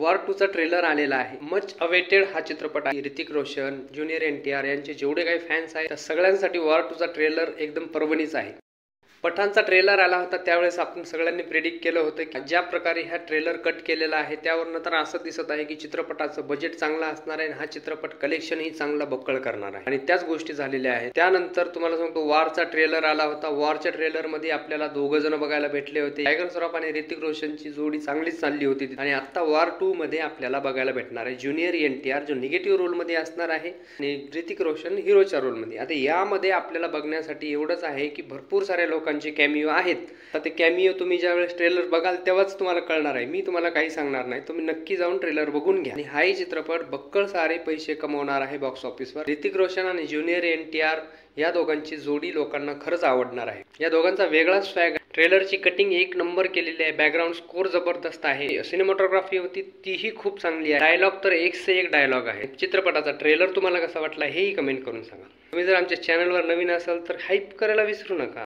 War 2 चा trailer आलेला आहे। मच अवेटेड हा चित्रपट आहे। ऋतिक रोशन, ज्युनियर एनटीआर यांचे जेवढे काही फॅन्स आहेत त्या सगळ्यांसाठी वॉर 2 चा ट्रेलर एकदम पर्वणीच आहे। पठाणचा ट्रेलर आला होता त्यावेळेस आपण सगळ्यांनी प्रेडिक्ट केलं होतं की ज्या प्रकारे हा ट्रेलर कट केलेला आहे त्यावरून तर असं दिसत आहे की चित्रपटाचं बजेट चांगलं असणार आहे आणि हा चित्रपट कलेक्शन ही चांगला बक्कळ करणार आहे आणि त्याच गोष्टी झालेल्या आहेत। त्यानंतर तुम्हाला सांगतो वॉरचा ट्रेलर आला होता। वॉरच्या ट्रेलर मध्ये आपल्याला दोघं जण बघायला भेटले होते। टायगर श्रॉफ आणि ऋतिक रोशनची जोडी चांगलीच चालली होती आणि आता वॉर 2 मध्ये आपल्याला बघायला भेटणार आहे ज्युनियर एनटीआर जो निगेटिव्ह रोल मध्ये असणार आहे आणि ऋतिक रोशन हिरोच्या रोल मध्ये। आता यामध्ये आपल्याला बघण्यासाठी एवढंच आहे की भरपूर सारे लोकांचे कॅमिओ आहेत। तर ते कॅमिओ तुम्ही ज्यावेळेस ट्रेलर बघाल तेव्हाच तुम्हाला कळणार आहे। मी तुम्हाला काही सांगणार नाही, तुम्ही नक्की जाऊन ट्रेलर बघून घ्या। आणि हाही चित्रपट बक्कळ सारे पैसे कमवणार आहे बॉक्स ऑफिसवर। ऋतिक रोशन आणि ज्युनियर एनटीआर या दोघांची जोडी लोकांना खरंच आवडणार आहे। या दोघांचा वेगळाच स्वॅग। ट्रेलरची कटिंग एक नंबर केलेली आहे। बॅकग्राऊंड स्कोर जबरदस्त आहे। सिनेमॅटोग्राफी होती तीही खूप चांगली आहे। डायलॉग तर एक से एक डायलॉग आहे। चित्रपटाचा ट्रेलर तुम्हाला कसा वाटला हेही कमेंट करून सांगा। तुम्ही जर आमच्या चॅनलवर नवीन असाल तर हाईप करायला विसरू नका।